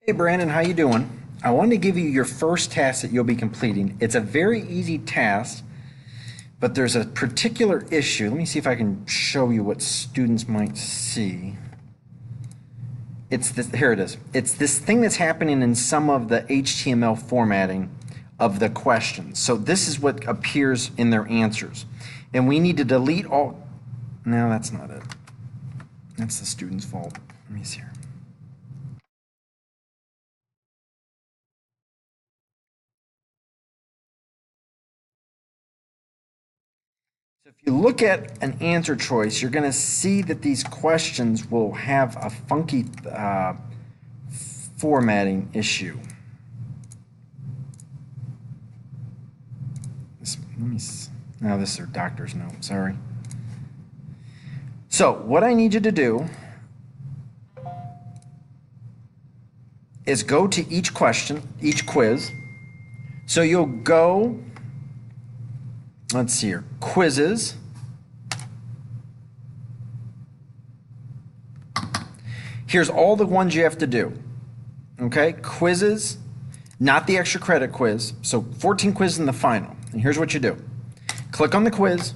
Hey Brandon, how you doing? I wanted to give you your first task that you'll be completing. It's a very easy task, but there's a particular issue. Let me see if I can show you what students might see. It's this, here it is. It's this thing that's happening in some of the HTML formatting of the questions. So this is what appears in their answers. And we need to delete all. No, that's not it. That's the student's fault. Let me see here. So if you look at an answer choice, you're going to see that these questions will have a funky formatting issue. Now this is their doctor's note, sorry. So what I need you to do is go to each question, each quiz. So you'll go, let's see here, quizzes. Here's all the ones you have to do. Okay, quizzes, not the extra credit quiz. So 14 quizzes in the final. And here's what you do. Click on the quiz.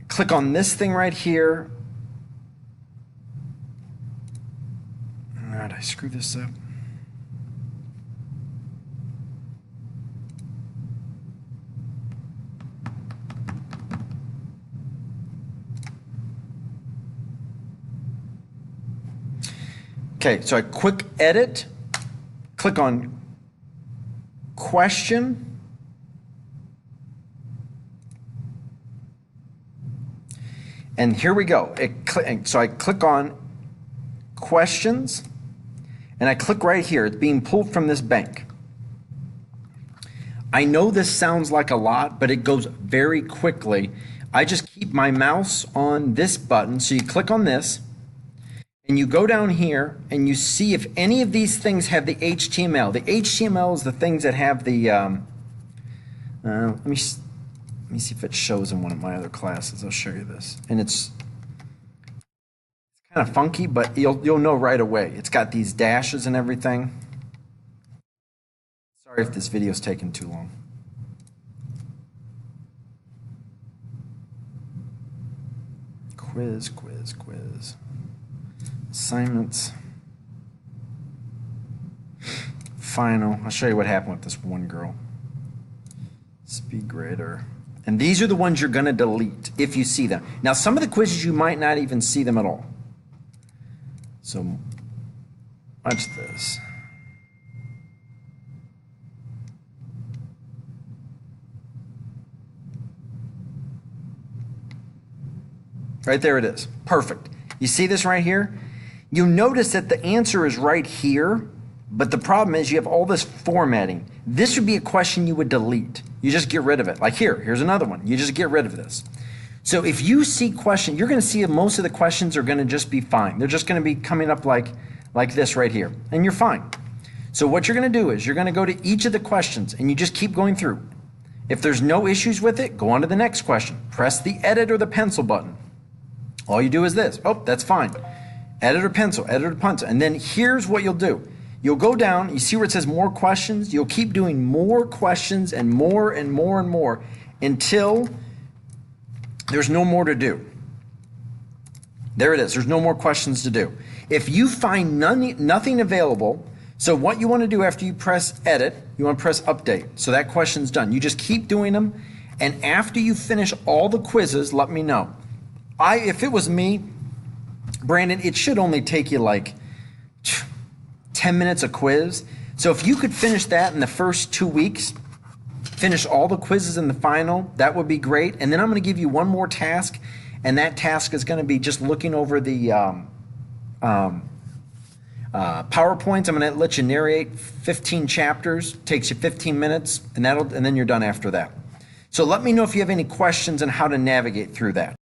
Click on this thing right here. All right, I screwed this up. Okay, so I quick edit, click on question, and here we go. So I click on questions, and I click right here. It's being pulled from this bank. I know this sounds like a lot, but it goes very quickly. I just keep my mouse on this button, so you click on this, and you go down here and you see if any of these things have the HTML. The HTML is the things that have the, let me see if it shows in one of my other classes. I'll show you this. And it's kind of funky, but you'll know right away. It's got these dashes and everything. Sorry if this video's taking too long. Quiz. Assignments. Final. I'll show you what happened with this one girl. Speed grader. And these are the ones you're going to delete if you see them. Now, some of the quizzes you might not even see them at all. So, watch this. Right there it is. Perfect. You see this right here? You notice that the answer is right here, but the problem is you have all this formatting. This would be a question you would delete. You just get rid of it. Like here's another one. You just get rid of this. So if you see questions, you're going to see most of the questions are going to just be fine. They're just going to be coming up like this right here, and you're fine. So what you're going to do is you're going to go to each of the questions, and you just keep going through. If there's no issues with it, go on to the next question. Press the edit or the pencil button. All you do is this. Oh, that's fine. Edit or pencil, and then here's what you'll do. You'll go down, you see where it says more questions? You'll keep doing more questions and more and more and more until there's no more to do. There it is. There's no more questions to do. If you find nothing available, so what you want to do after you press edit, you want to press update. So that question's done. You just keep doing them, and after you finish all the quizzes, let me know. If it was me, Brandon, it should only take you like 10 minutes a quiz. So if you could finish that in the first 2 weeks, finish all the quizzes in the final, that would be great. And then I'm going to give you one more task, and that task is going to be just looking over the PowerPoints. I'm going to let you narrate 15 chapters. Takes you 15 minutes, and then you're done after that. So let me know if you have any questions on how to navigate through that.